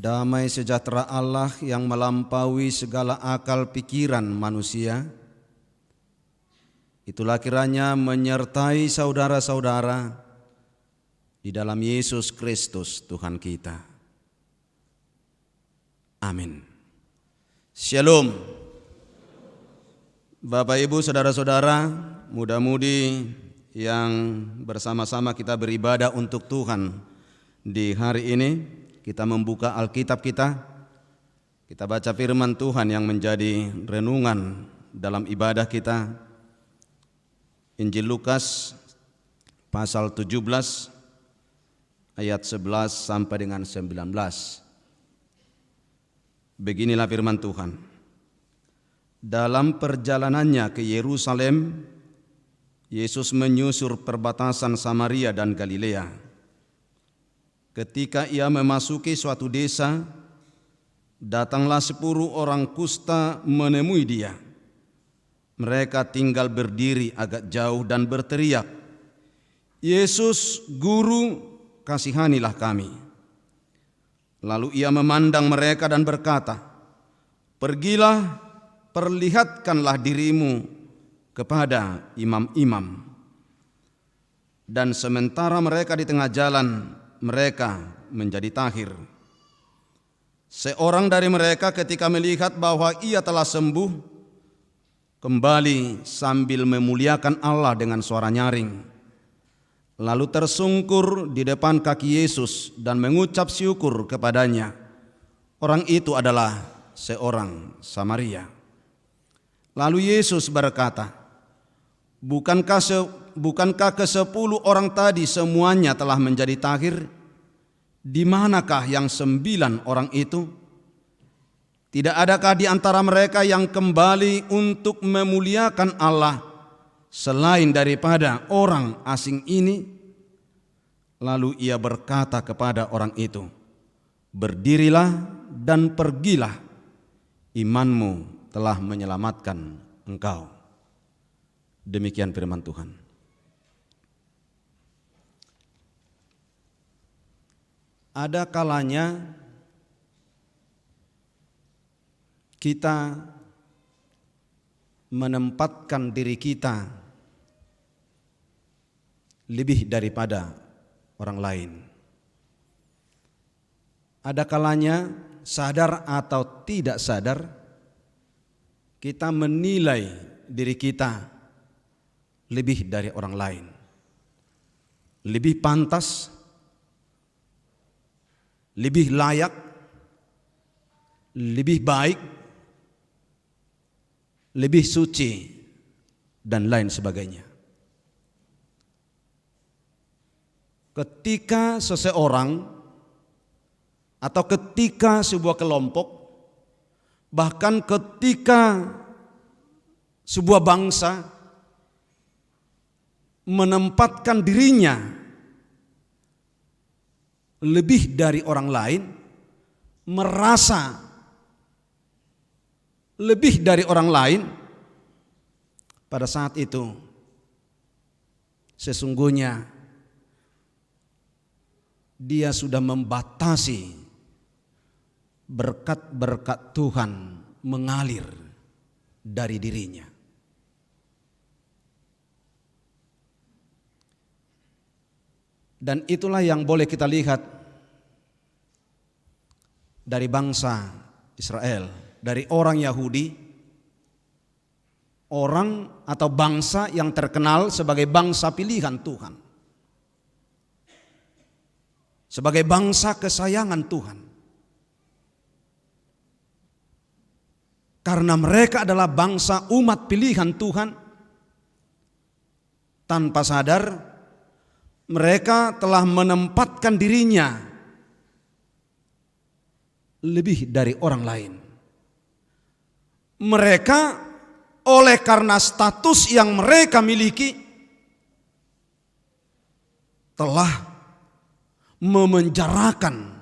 Damai sejahtera Allah yang melampaui segala akal pikiran manusia, itulah kiranya menyertai saudara-saudara di dalam Yesus Kristus Tuhan kita. Amin. Shalom. Bapak Ibu, saudara-saudara, muda-mudi yang bersama-sama kita beribadah untuk Tuhan di hari ini. Kita membuka Alkitab kita baca firman Tuhan yang menjadi renungan dalam ibadah kita. Injil Lukas pasal 17 ayat 11 sampai dengan 19. Beginilah firman Tuhan. Dalam perjalanannya ke Yerusalem, Yesus menyusur perbatasan Samaria dan Galilea. Ketika ia memasuki suatu desa, datanglah 10 orang kusta menemui dia. Mereka tinggal berdiri agak jauh dan berteriak, "Yesus, Guru, kasihanilah kami." Lalu ia memandang mereka dan berkata, "Pergilah, perlihatkanlah dirimu kepada imam-imam." Dan sementara mereka di tengah jalan, mereka menjadi tahir. Seorang dari mereka ketika melihat bahwa ia telah sembuh, kembali sambil memuliakan Allah dengan suara nyaring. Lalu tersungkur di depan kaki Yesus dan mengucap syukur kepadanya. Orang itu adalah seorang Samaria. Lalu Yesus berkata, Bukankah ke-10 orang tadi semuanya telah menjadi tahir? Di manakah yang 9 orang itu? Tidak adakah di antara mereka yang kembali untuk memuliakan Allah selain daripada orang asing ini? Lalu ia berkata kepada orang itu, "Berdirilah dan pergilah, imanmu telah menyelamatkan engkau." Demikian firman Tuhan. Ada kalanya kita menempatkan diri kita lebih daripada orang lain. Ada kalanya sadar atau tidak sadar kita menilai diri kita lebih dari orang lain, lebih pantas, lebih layak, lebih baik, lebih suci, dan lain sebagainya. Ketika seseorang atau ketika sebuah kelompok, bahkan ketika sebuah bangsa menempatkan dirinya lebih dari orang lain, merasa lebih dari orang lain, pada saat itu sesungguhnya dia sudah membatasi berkat-berkat Tuhan mengalir dari dirinya. Dan itulah yang boleh kita lihat dari bangsa Israel, dari orang Yahudi, orang atau bangsa yang terkenal sebagai bangsa pilihan Tuhan, sebagai bangsa kesayangan Tuhan. Karena mereka adalah bangsa umat pilihan Tuhan, tanpa sadar mereka telah menempatkan dirinya lebih dari orang lain. Mereka oleh karena status yang mereka miliki telah memenjarakan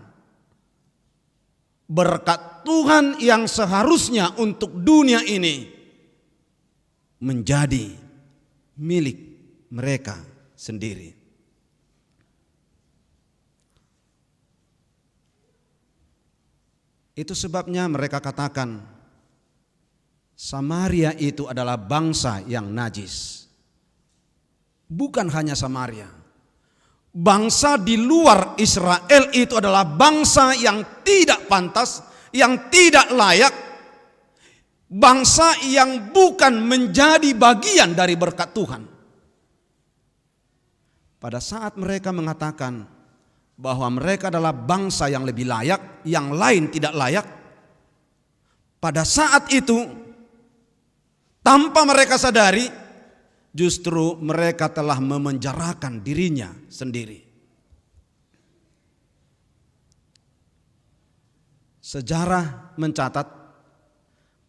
berkat Tuhan yang seharusnya untuk dunia ini menjadi milik mereka sendiri. Itu sebabnya mereka katakan Samaria itu adalah bangsa yang najis. Bukan hanya Samaria, bangsa di luar Israel itu adalah bangsa yang tidak pantas, yang tidak layak, bangsa yang bukan menjadi bagian dari berkat Tuhan. Pada saat mereka mengatakan bahwa mereka adalah bangsa yang lebih layak, yang lain tidak layak, pada saat itu tanpa mereka sadari, justru mereka telah memenjarakan dirinya sendiri. Sejarah mencatat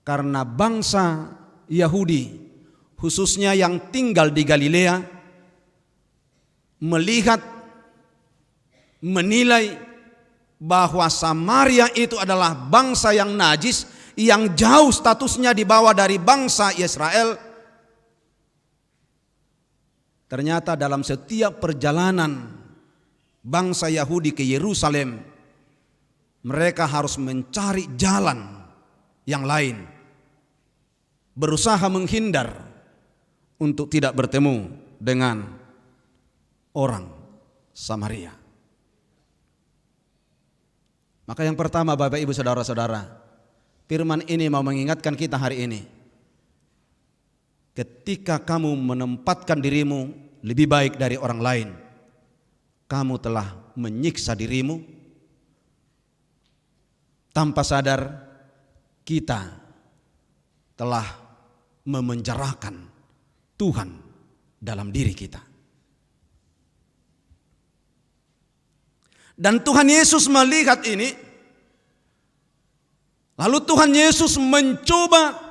karena bangsa Yahudi, khususnya yang tinggal di Galilea, melihat, menilai bahwa Samaria itu adalah bangsa yang najis, yang jauh statusnya di bawah dari bangsa Israel. Ternyata dalam setiap perjalanan bangsa Yahudi ke Yerusalem, mereka harus mencari jalan yang lain, berusaha menghindar untuk tidak bertemu dengan orang Samaria. Maka yang pertama, Bapak Ibu Saudara-saudara, firman ini mau mengingatkan kita hari ini. Ketika kamu menempatkan dirimu lebih baik dari orang lain, kamu telah menyiksa dirimu. Tanpa sadar kita telah memenjarakan Tuhan dalam diri kita. Dan Tuhan Yesus melihat ini, lalu Tuhan Yesus mencoba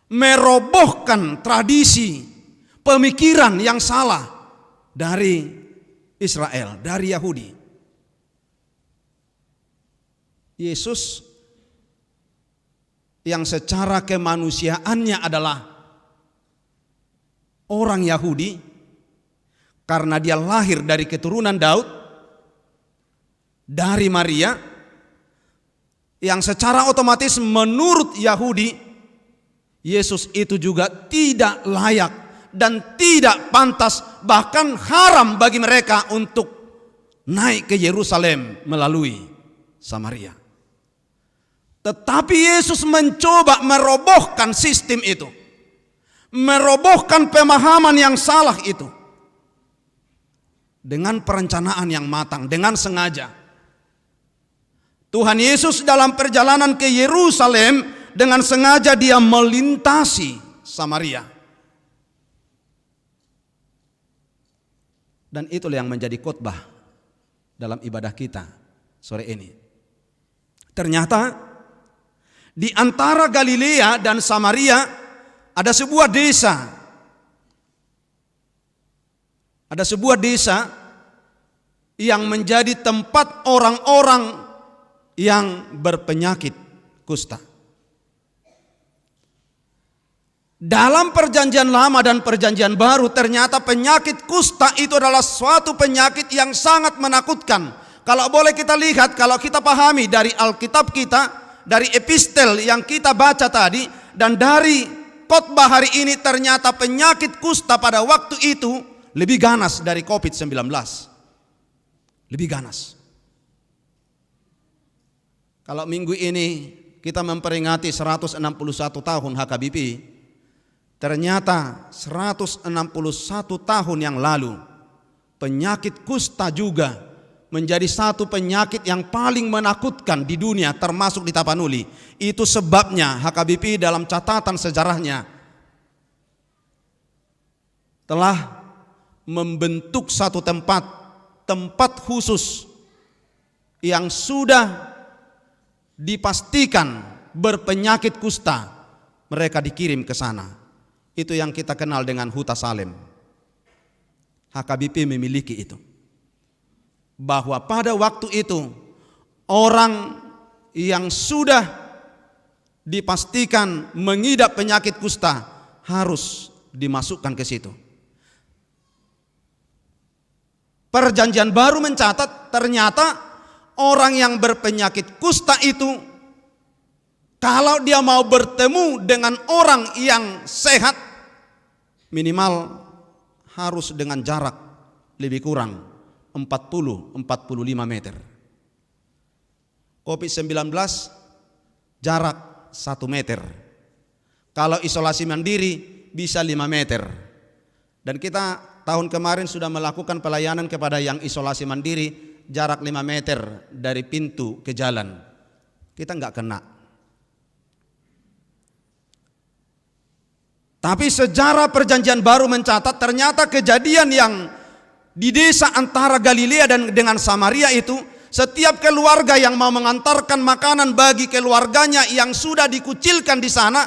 merobohkan tradisi pemikiran yang salah dari Israel, dari Yahudi. Yesus yang secara kemanusiaannya adalah orang Yahudi, karena dia lahir dari keturunan Daud, dari Maria, yang secara otomatis menurut Yahudi, Yesus itu juga tidak layak dan tidak pantas, bahkan haram bagi mereka untuk naik ke Yerusalem melalui Samaria. Tetapi Yesus mencoba merobohkan sistem itu, merobohkan pemahaman yang salah itu dengan perencanaan yang matang, dengan sengaja. Tuhan Yesus dalam perjalanan ke Yerusalem dengan sengaja dia melintasi Samaria. Dan itulah yang menjadi khotbah dalam ibadah kita sore ini. Ternyata di antara Galilea dan Samaria ada sebuah desa. Ada sebuah desa yang menjadi tempat orang-orang yang berpenyakit kusta. Dalam perjanjian lama dan perjanjian baru, ternyata penyakit kusta itu adalah suatu penyakit yang sangat menakutkan. Kalau boleh kita lihat, kalau kita pahami dari Alkitab kita, dari epistel yang kita baca tadi, dan dari khotbah hari ini, ternyata penyakit kusta pada waktu itu lebih ganas dari COVID-19. Lebih ganas. Kalau minggu ini kita memperingati 161 tahun HKBP, ternyata 161 tahun yang lalu penyakit kusta juga menjadi satu penyakit yang paling menakutkan di dunia, termasuk di Tapanuli. Itu sebabnya HKBP dalam catatan sejarahnya telah membentuk satu tempat khusus yang sudah dipastikan berpenyakit kusta, mereka dikirim ke sana. Itu yang kita kenal dengan Huta Salem. HKBP memiliki itu. Bahwa pada waktu itu orang yang sudah dipastikan mengidap penyakit kusta harus dimasukkan ke situ. Perjanjian baru mencatat ternyata orang yang berpenyakit kusta itu, kalau dia mau bertemu dengan orang yang sehat, minimal harus dengan jarak lebih kurang 40-45 meter. COVID-19 jarak 1 meter. Kalau isolasi mandiri bisa 5 meter. Dan kita tahun kemarin sudah melakukan pelayanan kepada yang isolasi mandiri jarak 5 meter dari pintu ke jalan. Kita enggak kena. Tapi sejarah perjanjian baru mencatat ternyata kejadian yang di desa antara Galilea dan dengan Samaria itu, setiap keluarga yang mau mengantarkan makanan bagi keluarganya yang sudah dikucilkan di sana,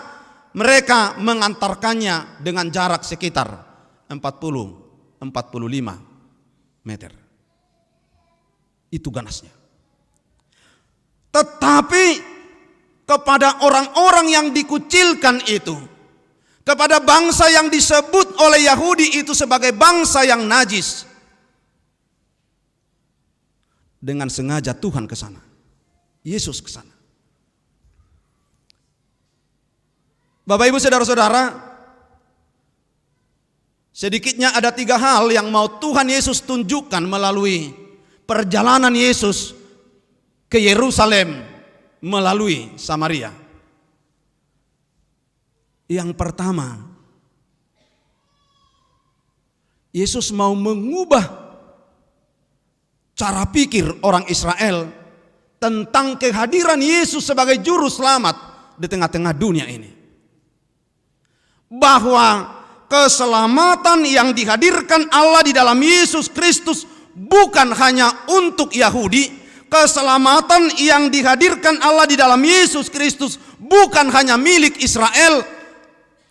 mereka mengantarkannya dengan jarak sekitar 40-45 meter. Itu ganasnya. Tetapi kepada orang-orang yang dikucilkan itu, kepada bangsa yang disebut oleh Yahudi itu sebagai bangsa yang najis, dengan sengaja Tuhan ke sana. Yesus ke sana. Bapak Ibu saudara-saudara, sedikitnya ada 3 hal yang mau Tuhan Yesus tunjukkan melalui perjalanan Yesus ke Yerusalem melalui Samaria. Yang pertama, Yesus mau mengubah cara pikir orang Israel tentang kehadiran Yesus sebagai juru selamat di tengah-tengah dunia ini. Bahwa keselamatan yang dihadirkan Allah di dalam Yesus Kristus bukan hanya untuk Yahudi. Keselamatan yang dihadirkan Allah di dalam Yesus Kristus bukan hanya milik Israel.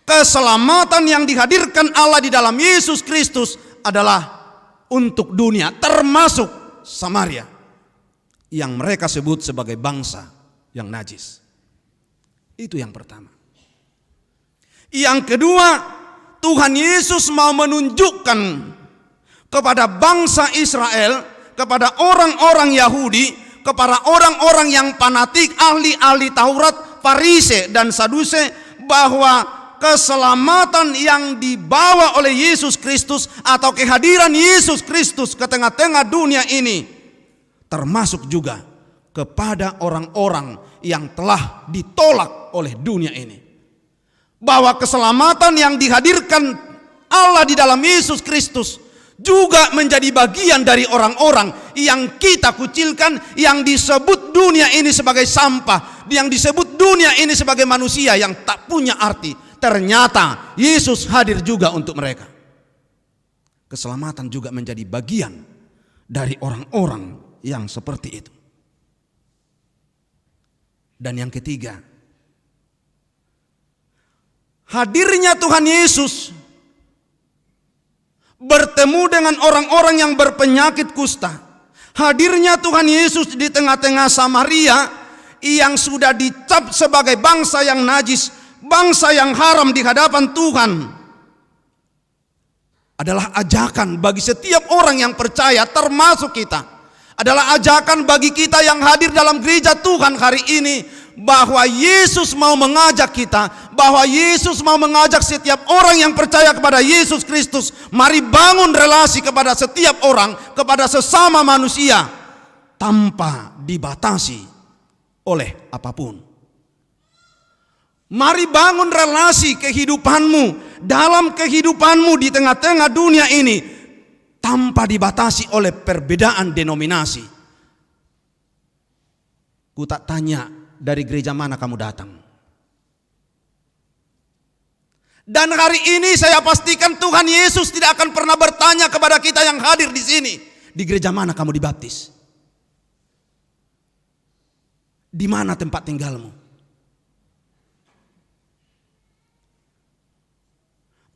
Keselamatan yang dihadirkan Allah di dalam Yesus Kristus adalah untuk dunia, termasuk Samaria yang mereka sebut sebagai bangsa yang najis. Itu yang pertama. Yang kedua, Tuhan Yesus mau menunjukkan kepada bangsa Israel, kepada orang-orang Yahudi, kepada orang-orang yang fanatik, ahli-ahli Taurat, Farisi dan Saduse, bahwa keselamatan yang dibawa oleh Yesus Kristus atau kehadiran Yesus Kristus ke tengah-tengah dunia ini termasuk juga kepada orang-orang yang telah ditolak oleh dunia ini. Bahwa keselamatan yang dihadirkan Allah di dalam Yesus Kristus juga menjadi bagian dari orang-orang yang kita kucilkan, yang disebut dunia ini sebagai sampah, yang disebut dunia ini sebagai manusia yang tak punya arti. Ternyata Yesus hadir juga untuk mereka. Keselamatan juga menjadi bagian dari orang-orang yang seperti itu. Dan yang ketiga, hadirnya Tuhan Yesus bertemu dengan orang-orang yang berpenyakit kusta. Hadirnya Tuhan Yesus di tengah-tengah Samaria yang sudah dicap sebagai bangsa yang najis, bangsa yang haram di hadapan Tuhan, adalah ajakan bagi setiap orang yang percaya, termasuk kita. Adalah ajakan bagi kita yang hadir dalam gereja Tuhan hari ini, bahwa Yesus mau mengajak kita, bahwa Yesus mau mengajak setiap orang yang percaya kepada Yesus Kristus, mari bangun relasi kepada setiap orang, kepada sesama manusia, tanpa dibatasi oleh apapun. Mari bangun relasi kehidupanmu, dalam kehidupanmu di tengah-tengah dunia ini, tanpa dibatasi oleh perbedaan denominasi. Ku tak tanya dari gereja mana kamu datang. Dan hari ini saya pastikan Tuhan Yesus tidak akan pernah bertanya kepada kita yang hadir di sini, di gereja mana kamu dibaptis? Di mana tempat tinggalmu?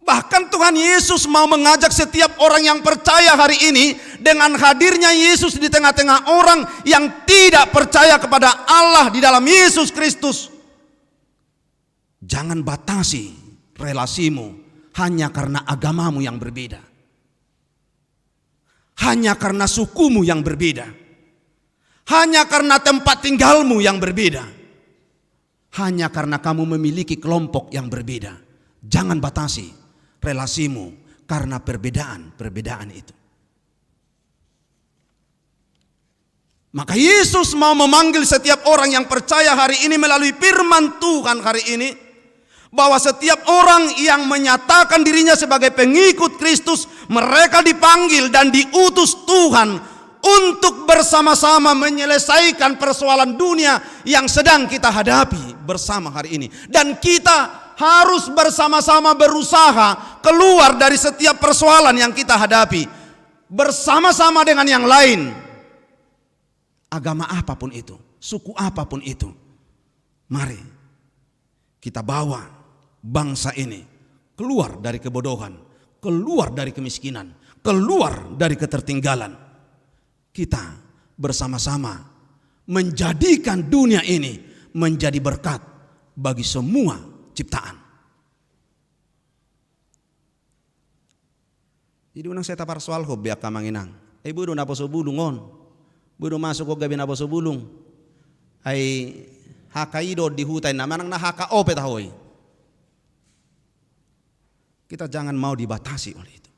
Bahkan Tuhan Yesus mau mengajak setiap orang yang percaya hari ini, dengan hadirnya Yesus di tengah-tengah orang yang tidak percaya kepada Allah di dalam Yesus Kristus. Jangan batasi relasimu hanya karena agamamu yang berbeda, hanya karena sukumu yang berbeda, hanya karena tempat tinggalmu yang berbeda, hanya karena kamu memiliki kelompok yang berbeda. Jangan batasi relasimu karena perbedaan itu. Maka Yesus mau memanggil setiap orang yang percaya hari ini melalui firman Tuhan hari ini, bahwa setiap orang yang menyatakan dirinya sebagai pengikut Kristus, mereka dipanggil dan diutus Tuhan untuk bersama-sama menyelesaikan persoalan dunia yang sedang kita hadapi bersama hari ini. Dan kita harus bersama-sama berusaha keluar dari setiap persoalan yang kita hadapi bersama-sama dengan yang lain. Agama apapun itu, suku apapun itu, mari kita bawa bangsa ini keluar dari kebodohan, keluar dari kemiskinan, keluar dari ketertinggalan. Kita bersama-sama menjadikan dunia ini menjadi berkat bagi semua ciptaan. Jadi unang saya tapar soal hobi akamanginang. Ibu do napo sobulung on. Budo masuk ko gabi napo sobulung. Ay hakaido di hutan namanang na haka ope tahoy. Kita jangan mau dibatasi oleh itu.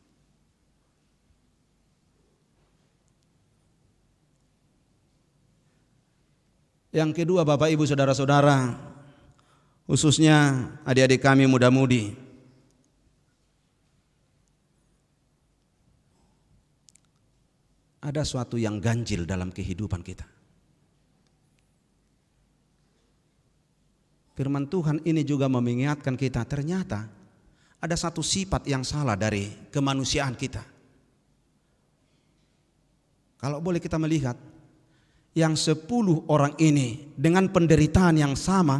Yang kedua, Bapak Ibu Saudara-saudara, khususnya adik-adik kami muda-mudi, ada suatu yang ganjil dalam kehidupan kita. Firman Tuhan ini juga mengingatkan kita, ternyata ada satu sifat yang salah dari kemanusiaan kita. Kalau boleh kita melihat, yang 10 orang ini dengan penderitaan yang sama,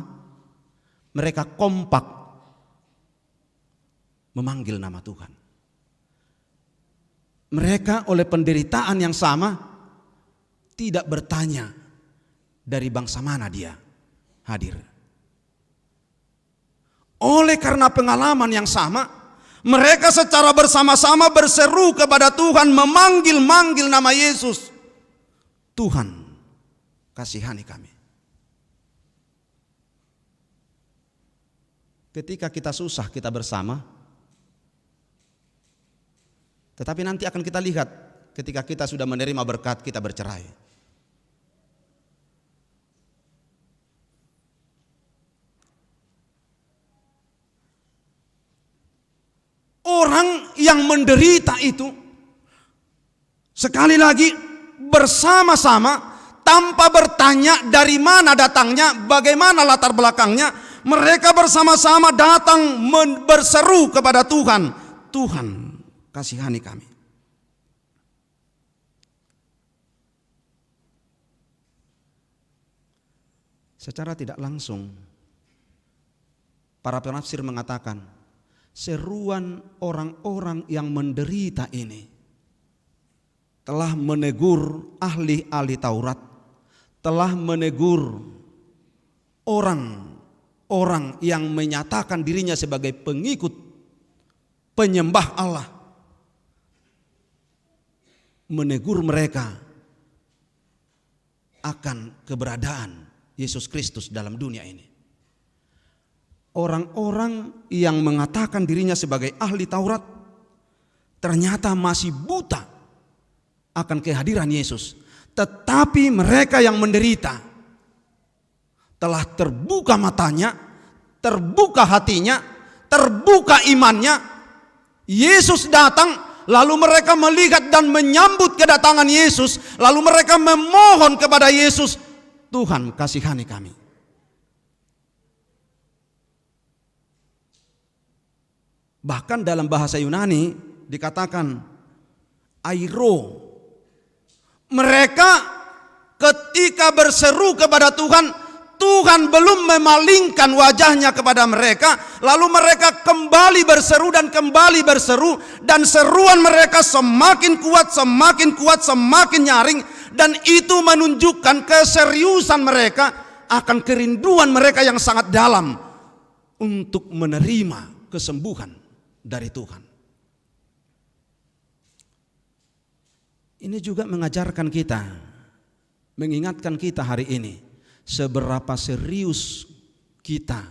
mereka kompak memanggil nama Tuhan. Mereka oleh penderitaan yang sama tidak bertanya dari bangsa mana dia hadir. Oleh karena pengalaman yang sama, mereka secara bersama-sama berseru kepada Tuhan, memanggil-manggil nama Yesus. Tuhan, kasihani kami. Ketika kita susah, kita bersama. Tetapi nanti akan kita lihat ketika kita sudah menerima berkat, kita bercerai. Orang yang menderita itu sekali lagi bersama-sama tanpa bertanya dari mana datangnya, bagaimana latar belakangnya, mereka bersama-sama datang berseru kepada Tuhan, Tuhan kasihani kami. Secara tidak langsung para penafsir mengatakan, seruan orang-orang yang menderita ini telah menegur ahli-ahli Taurat, telah menegur orang-orang yang menyatakan dirinya sebagai pengikut penyembah Allah, menegur mereka akan keberadaan Yesus Kristus dalam dunia ini. Orang-orang yang mengatakan dirinya sebagai ahli Taurat ternyata masih buta akan kehadiran Yesus. Tetapi mereka yang menderita telah terbuka matanya, terbuka hatinya, terbuka imannya. Yesus datang, lalu mereka melihat dan menyambut kedatangan Yesus. Lalu mereka memohon kepada Yesus, Tuhan kasihani kami. Bahkan dalam bahasa Yunani dikatakan airo. Mereka ketika berseru kepada Tuhan, Tuhan belum memalingkan wajahnya kepada mereka, lalu mereka kembali berseru dan kembali berseru, dan seruan mereka semakin kuat, semakin nyaring, dan itu menunjukkan keseriusan mereka akan kerinduan mereka yang sangat dalam untuk menerima kesembuhan dari Tuhan. Ini juga mengajarkan kita mengingatkan kita hari ini seberapa serius kita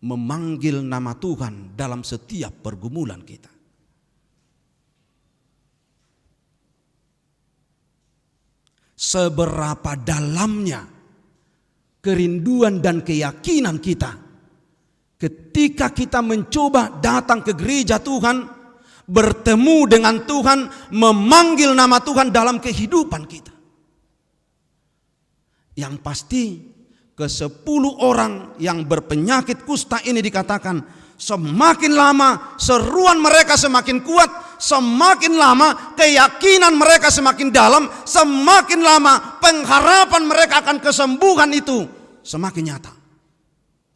memanggil nama Tuhan dalam setiap pergumulan kita. Seberapa dalamnya kerinduan dan keyakinan kita ketika kita mencoba datang ke gereja Tuhan, bertemu dengan Tuhan, memanggil nama Tuhan dalam kehidupan kita. Yang pasti ke-10 orang yang berpenyakit kusta ini dikatakan semakin lama seruan mereka semakin kuat, semakin lama keyakinan mereka semakin dalam, semakin lama pengharapan mereka akan kesembuhan itu semakin nyata.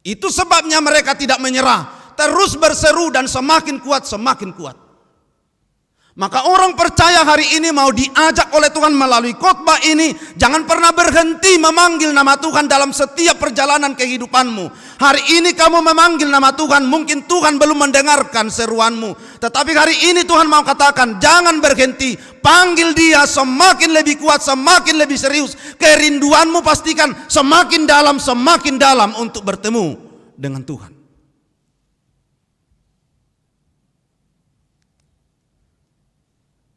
Itu sebabnya mereka tidak menyerah, terus berseru dan semakin kuat, semakin kuat. Maka orang percaya hari ini mau diajak oleh Tuhan melalui khotbah ini, jangan pernah berhenti memanggil nama Tuhan dalam setiap perjalanan kehidupanmu. Hari ini kamu memanggil nama Tuhan, mungkin Tuhan belum mendengarkan seruanmu, tetapi hari ini Tuhan mau katakan, jangan berhenti, panggil Dia semakin lebih kuat, semakin lebih serius. Kerinduanmu pastikan semakin dalam untuk bertemu dengan Tuhan.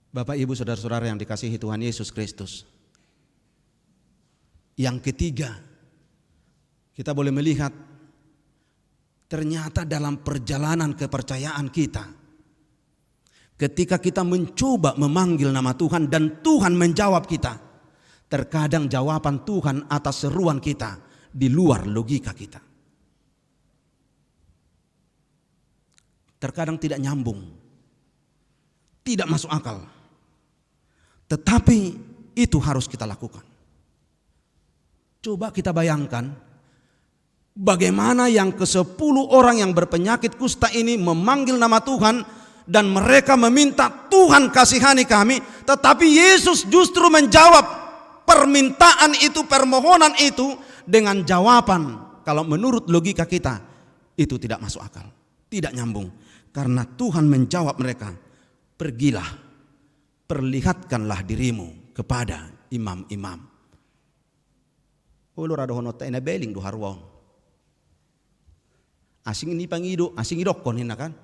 Bapak, Ibu, saudara-saudara yang dikasihi Tuhan Yesus Kristus. Yang ketiga, kita boleh melihat ternyata dalam perjalanan kepercayaan kita, ketika kita mencoba memanggil nama Tuhan dan Tuhan menjawab kita, terkadang jawaban Tuhan atas seruan kita di luar logika kita. Terkadang tidak nyambung, tidak masuk akal. Tetapi itu harus kita lakukan. Coba kita bayangkan bagaimana yang ke-10 orang yang berpenyakit kusta ini memanggil nama Tuhan dan mereka meminta, Tuhan kasihani kami, tetapi Yesus justru menjawab permintaan itu, permohonan itu dengan jawaban kalau menurut logika kita itu tidak masuk akal, tidak nyambung. Karena Tuhan menjawab mereka, pergilah, perlihatkanlah dirimu kepada imam-imam. Ulur ada honota ina beling do harwong. Asing ini pangido, asing idokon hina kan?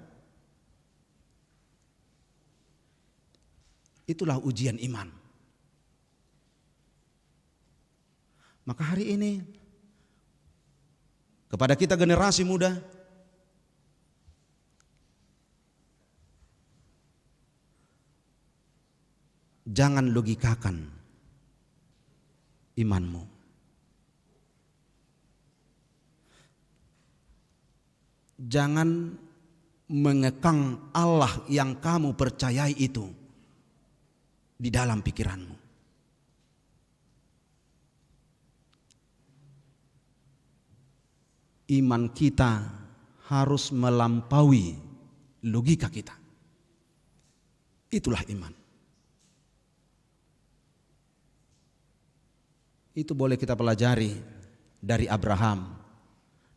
Itulah ujian iman. Maka hari ini kepada kita generasi muda, jangan logikakan imanmu. Jangan mengekang Allah yang kamu percayai itu di dalam pikiranmu. Iman kita harus melampaui logika kita. Itulah iman. Itu boleh kita pelajari dari Abraham.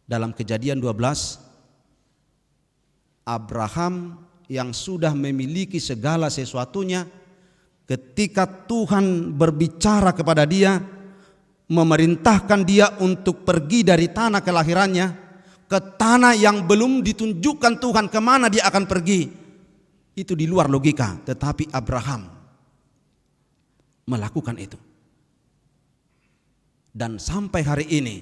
Dalam Kejadian 12, Abraham yang sudah memiliki segala sesuatunya, ketika Tuhan berbicara kepada dia, memerintahkan dia untuk pergi dari tanah kelahirannya ke tanah yang belum ditunjukkan Tuhan kemana dia akan pergi. Itu di luar logika, tetapi Abraham melakukan itu. Dan sampai hari ini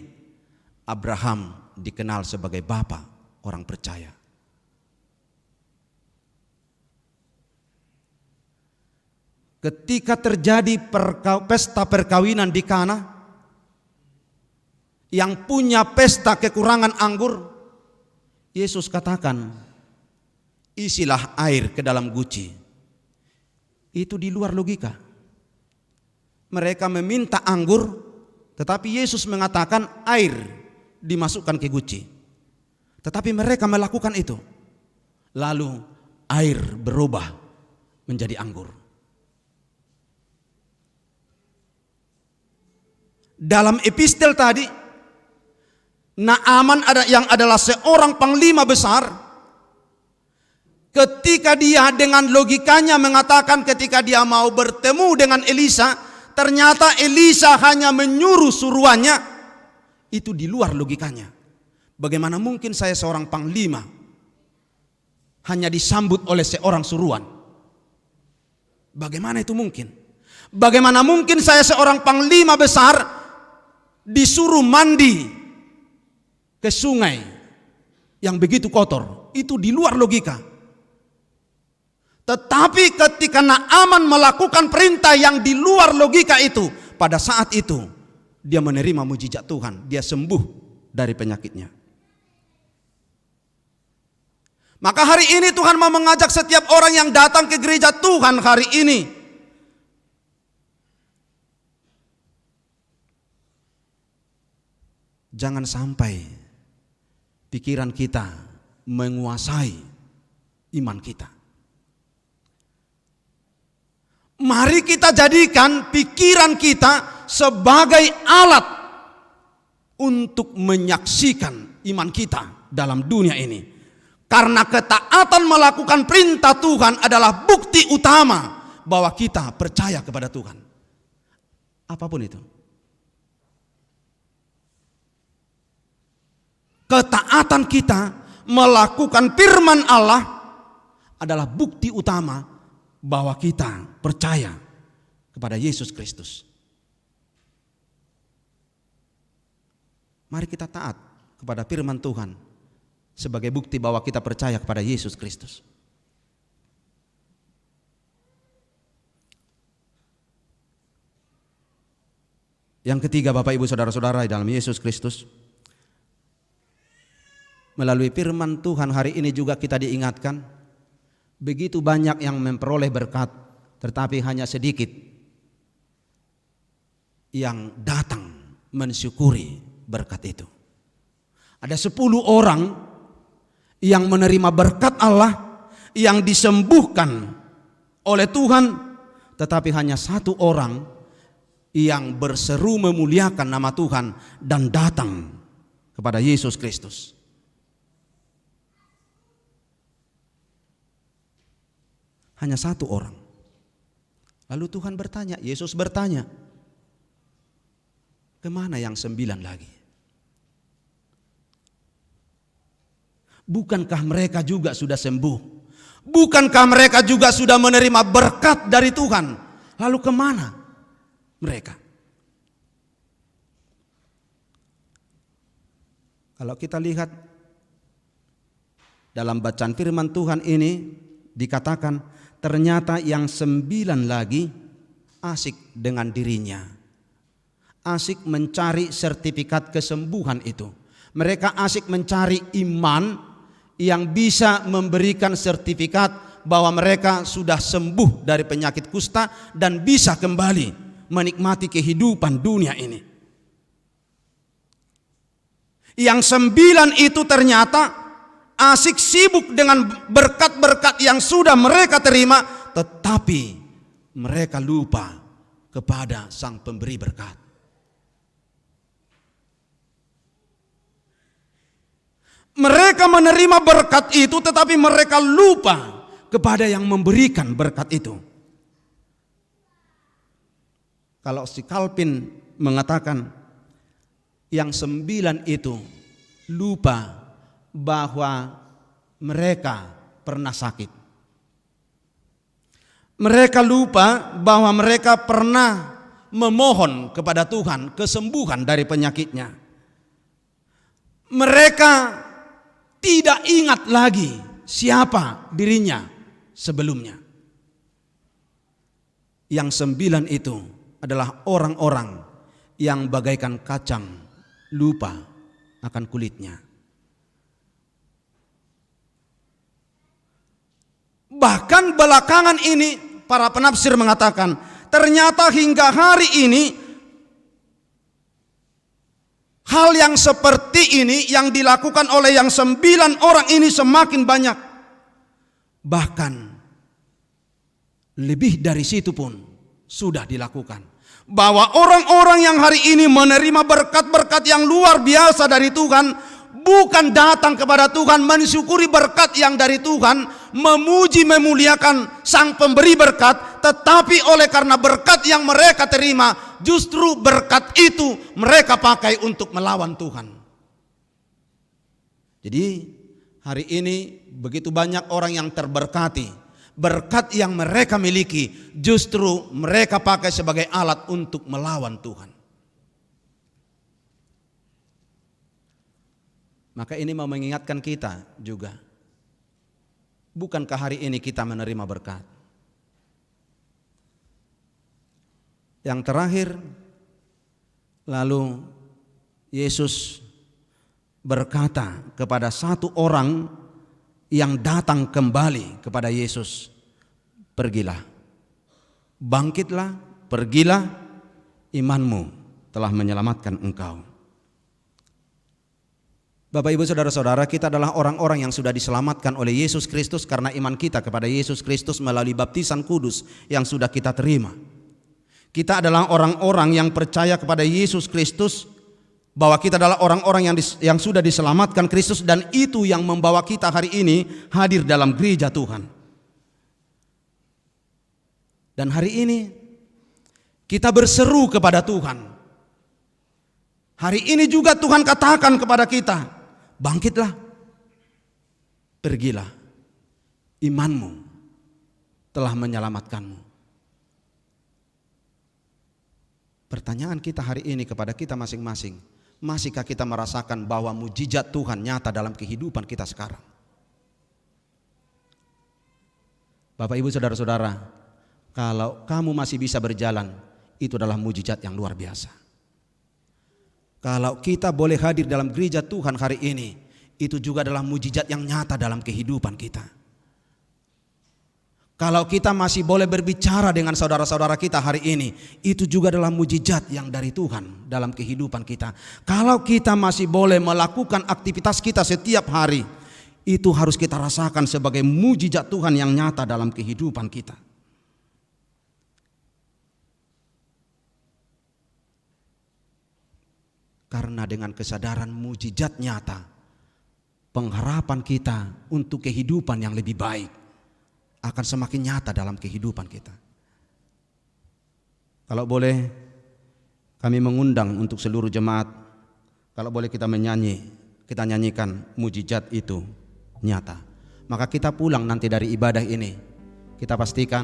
Abraham dikenal sebagai bapa orang percaya. Ketika terjadi pesta perkawinan di Kana, yang punya pesta kekurangan anggur, Yesus katakan, isilah air ke dalam guci. Itu di luar logika. Mereka meminta anggur, tetapi Yesus mengatakan air dimasukkan ke guci. Tetapi mereka melakukan itu. Lalu air berubah menjadi anggur. Dalam epistel tadi, Naaman yang adalah seorang panglima besar, ketika dia dengan logikanya mengatakan ketika dia mau bertemu dengan Elisa, ternyata Elisa hanya menyuruh suruhannya, itu di luar logikanya. Bagaimana mungkin saya seorang panglima hanya disambut oleh seorang suruhan? Bagaimana itu mungkin? Bagaimana mungkin saya seorang panglima besar disuruh mandi ke sungai yang begitu kotor? Itu di luar logika. Tetapi ketika Naaman melakukan perintah yang di luar logika itu, pada saat itu dia menerima mujizat Tuhan, dia sembuh dari penyakitnya. Maka hari ini Tuhan mau mengajak setiap orang yang datang ke gereja Tuhan hari ini, jangan sampai pikiran kita menguasai iman kita. Mari kita jadikan pikiran kita sebagai alat untuk menyaksikan iman kita dalam dunia ini. Karena ketaatan melakukan perintah Tuhan adalah bukti utama bahwa kita percaya kepada Tuhan. Apapun itu. Ketaatan kita melakukan firman Allah adalah bukti utama bahwa kita percaya kepada Yesus Kristus. Mari kita taat kepada firman Tuhan sebagai bukti bahwa kita percaya kepada Yesus Kristus. Yang ketiga, Bapak Ibu Saudara-saudara dalam Yesus Kristus, melalui firman Tuhan hari ini juga kita diingatkan, begitu banyak yang memperoleh berkat, tetapi hanya sedikit yang datang mensyukuri berkat itu. Ada 10 orang yang menerima berkat Allah, yang disembuhkan oleh Tuhan, tetapi hanya 1 orang yang berseru memuliakan nama Tuhan dan datang kepada Yesus Kristus. Hanya 1 orang. Lalu Tuhan bertanya, Yesus bertanya, kemana yang 9 lagi? Bukankah mereka juga sudah sembuh? Bukankah mereka juga sudah menerima berkat dari Tuhan? Lalu kemana mereka? Kalau kita lihat dalam bacaan firman Tuhan ini, dikatakan ternyata yang 9 lagi asik dengan dirinya. Asik mencari sertifikat kesembuhan itu. Mereka asik mencari iman yang bisa memberikan sertifikat bahwa mereka sudah sembuh dari penyakit kusta dan bisa kembali menikmati kehidupan dunia ini. Yang 9 itu ternyata asik sibuk dengan berkat-berkat yang sudah mereka terima, tetapi mereka lupa kepada Sang Pemberi berkat. Mereka menerima berkat itu, tetapi mereka lupa kepada yang memberikan berkat itu. Kalau si Calvin mengatakan yang 9 itu lupa bahwa mereka pernah sakit. Mereka lupa bahwa mereka pernah memohon kepada Tuhan kesembuhan dari penyakitnya. Mereka tidak ingat lagi siapa dirinya sebelumnya. Yang 9 itu adalah orang-orang yang bagaikan kacang lupa akan kulitnya. Bahkan belakangan ini para penafsir mengatakan ternyata hingga hari ini hal yang seperti ini yang dilakukan oleh yang 9 orang ini semakin banyak. Bahkan lebih dari situ pun sudah dilakukan. Bahwa orang-orang yang hari ini menerima berkat-berkat yang luar biasa dari Tuhan, bukan datang kepada Tuhan mensyukuri berkat yang dari Tuhan, memuji memuliakan Sang Pemberi berkat, tetapi oleh karena berkat yang mereka terima, justru berkat itu mereka pakai untuk melawan Tuhan. Jadi hari ini begitu banyak orang yang terberkati. Berkat yang mereka miliki justru mereka pakai sebagai alat untuk melawan Tuhan. Maka ini mau mengingatkan kita juga. Bukankah hari ini kita menerima berkat? Yang terakhir, lalu Yesus berkata kepada satu orang yang datang kembali kepada Yesus, pergilah, bangkitlah, pergilah, imanmu telah menyelamatkan engkau. Bapak Ibu Saudara-saudara, kita adalah orang-orang yang sudah diselamatkan oleh Yesus Kristus karena iman kita kepada Yesus Kristus melalui baptisan kudus yang sudah kita terima. Kita adalah orang-orang yang percaya kepada Yesus Kristus, bahwa kita adalah orang-orang yang sudah diselamatkan Kristus, dan itu yang membawa kita hari ini hadir dalam gereja Tuhan. Dan hari ini kita berseru kepada Tuhan. Hari ini juga Tuhan katakan kepada kita, bangkitlah, pergilah, imanmu telah menyelamatkanmu. Pertanyaan kita hari ini kepada kita masing-masing, masihkah kita merasakan bahwa mujizat Tuhan nyata dalam kehidupan kita sekarang? Bapak Ibu Saudara-saudara, kalau kamu masih bisa berjalan, itu adalah mujizat yang luar biasa. Kalau kita boleh hadir dalam gereja Tuhan hari ini, itu juga adalah mujizat yang nyata dalam kehidupan kita. Kalau kita masih boleh berbicara dengan saudara-saudara kita hari ini, itu juga adalah mujizat yang dari Tuhan dalam kehidupan kita. Kalau kita masih boleh melakukan aktivitas kita setiap hari, itu harus kita rasakan sebagai mujizat Tuhan yang nyata dalam kehidupan kita. Karena dengan kesadaran mujizat nyata, pengharapan kita untuk kehidupan yang lebih baik akan semakin nyata dalam kehidupan kita. Kalau boleh, kami mengundang untuk seluruh jemaat, kalau boleh kita nyanyikan mujizat itu nyata. Maka kita pulang nanti dari ibadah ini, kita pastikan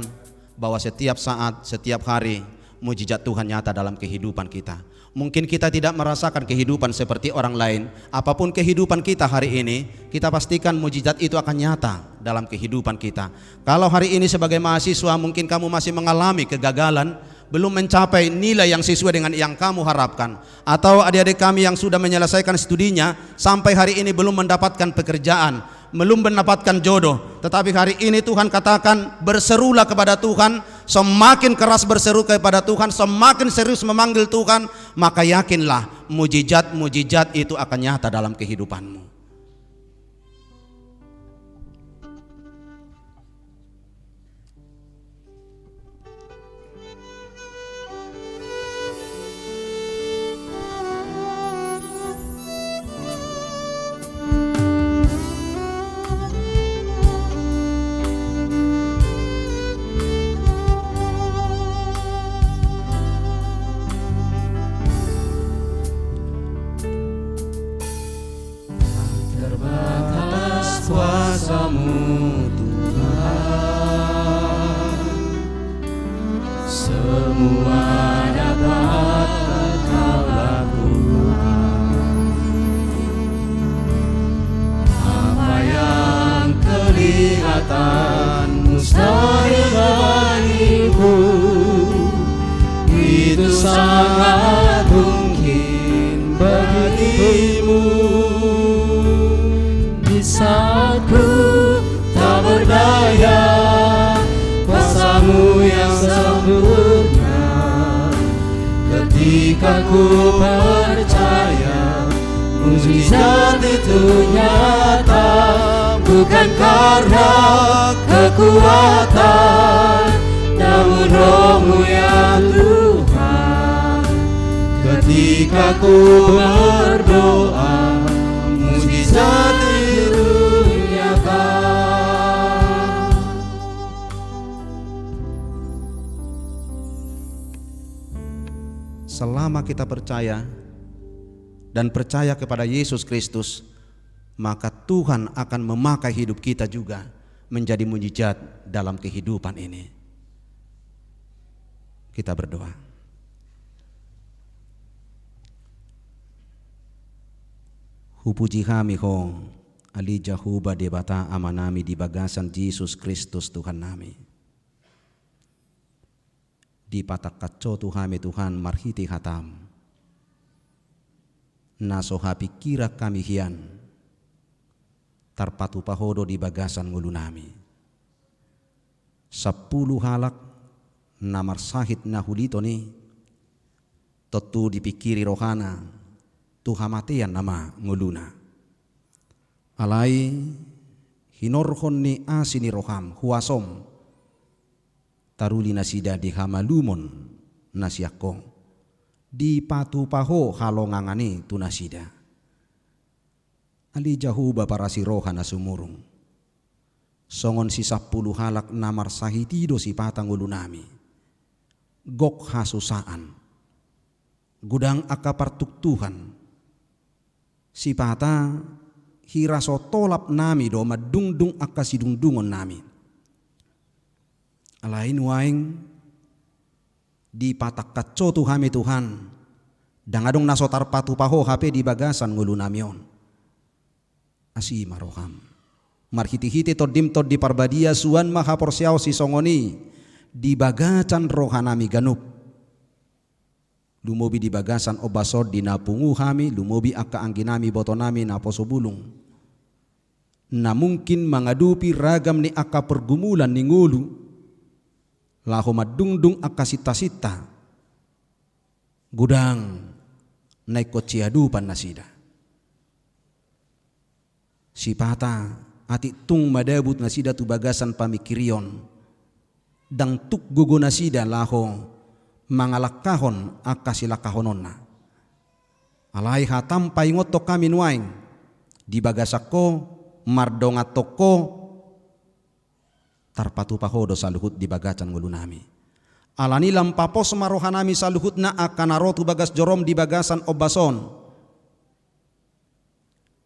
bahwa setiap saat, setiap hari, mujizat Tuhan nyata dalam kehidupan kita. Mungkin kita tidak merasakan kehidupan seperti orang lain. Apapun kehidupan kita hari ini, kita pastikan mujizat itu akan nyata dalam kehidupan kita. Kalau hari ini sebagai mahasiswa mungkin kamu masih mengalami kegagalan, belum mencapai nilai yang sesuai dengan yang kamu harapkan, atau adik-adik kami yang sudah menyelesaikan studinya sampai hari ini belum mendapatkan pekerjaan, belum mendapatkan jodoh, tetapi hari ini Tuhan katakan berserulah kepada Tuhan, semakin keras berseru kepada Tuhan, semakin serius memanggil Tuhan, maka yakinlah mujizat-mujizat itu akan nyata dalam kehidupanmu. Ku percaya mujizat itu nyata, bukan karena kekuatan, namun Roh-Mu ya Tuhan. Ketika ku berdoa, mujizat itu nyata. selama kita percaya dan percaya kepada Yesus Kristus, maka Tuhan akan memakai hidup kita juga menjadi mujizat dalam kehidupan ini. Kita berdoa. Hupuji kami ho ali jahuba debata amanami di bagasan Yesus Kristus Tuhan nami. Di patak kaco Tuhami Tuhan marhiti hatam. Nasoha pikira kami hian. Tarpatu pahodo di bagasan ngulu nami. 10 halak namar sahit nahulito ni. Totu dipikiri rohana. Tuhamatian nama nguluna. Alai hinorhon ni asini roham huasom. Taruli nasida di hamalumon nasiako. Di patu paho halongangani tu nasida. Ali jahuba parasi rohana sumurung. Songon si 10 halak namar sahitido si patang ngulunami. Gok hasusaan. Gudang akapartuk Tuhan. Si pata hiraso tolap nami do madungdung akasidungdungon nami. Alain waing di patak kaco Tuhami Tuhan. Dangadong naso tarpatu paho HP di bagasan ngulu namion. Asi maroham. Marhiti-hiti todim tod di parbadia suan maha porsiao si songoni. Di bagasan rohanami ganup. Lumobi di bagasan obasod di napungu kami, lumobi aka angginami botonami na posobulung. Na mungkin mangadupi ragam ni aka pergumulan ni ngulu. Laho madungdung aka sita-sita. Gudang naik kociadupan nasida. Si pata ati tung madabut nasida tu bagasan pamikirion. Dang tuk gugo nasida laho mangalakahon akasilakahononna. Alai hatam paingot to kami nuaing di bagasako mardonga toko tarpatu pahodo saluhut di bagacan ngulunami. Alani lampapos marohanami saluhutna akanarotu bagas jorom di bagasan obason.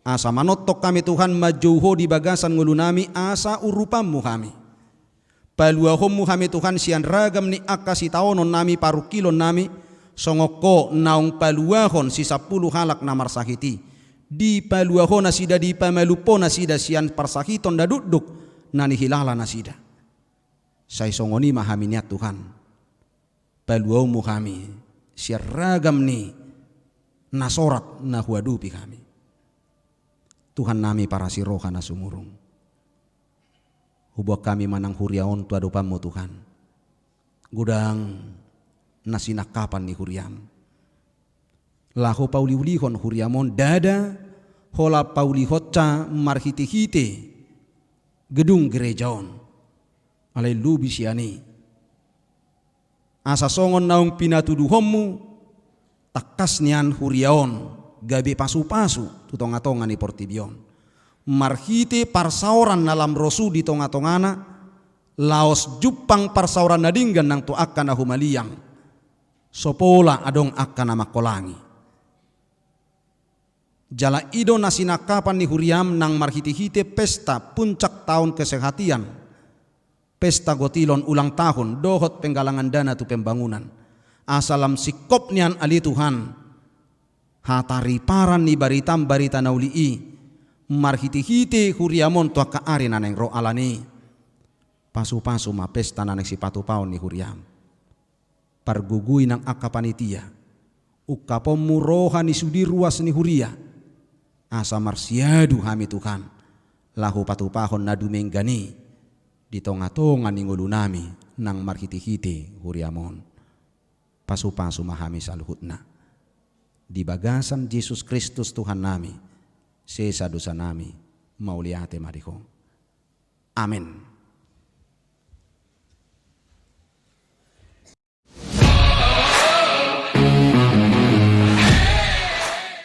Asa manottok kami Tuhan majuho di bagasan ngulunami asa urupammu kami. Paluahom kami Tuhan sian ragam ni akasi taonon nami parukilon nami songoko naung paluahon si 10 halak namar sahiti di paluahon nasida di pamalupo nasida sian parsahiton daduduk nani hilala nasida say songoni mahaminiat Tuhan paluahom kami sian ragam ni nasorat na huadupi kami Tuhan nami para si rohana sumurung. Hubak kami manang huriaon tu adupamu Tuhan. Gudang nasinakapan ni huriam. Laho pauli-ulihon huriamon dada hola paulihotca marhiti-hiti gedung gerejaon. Alai lubi siani. Asa songon naung pinatuduhommu takas nian huriaon gabe pasu-pasu tutonga-tonga ni portibion. Marhiti parsauran nalam rosu di tonga-tongana laos jupang parsauran nadinggan nang tu akan humaliang sopola adong akan makolangi jala ido nasinakapan ni huriam nang marhiti-hiti pesta puncak tahun kesehatian pesta gotilon ulang tahun dohot penggalangan dana tu pembangunan asalam sikop nian ali Tuhan hatari paran ni baritam barita naulii marhiti-hiti huriamon tua kaari naneng ro alani pasu-pasu ma pesta naneng si patu paon ni huriam pargugui nang akapanitia ukapomu roha ni sudi ruas ni huria asa marsiadu hami Tuhan lahu patu pahon nadu menggani di tonga-tonga ni ngulunami nang marhiti-hiti huriamon pasu-pasu mahami saluhutna di bagasan Yesus Kristus Tuhan nami sesa dosa nami mauliate mariho. Amin.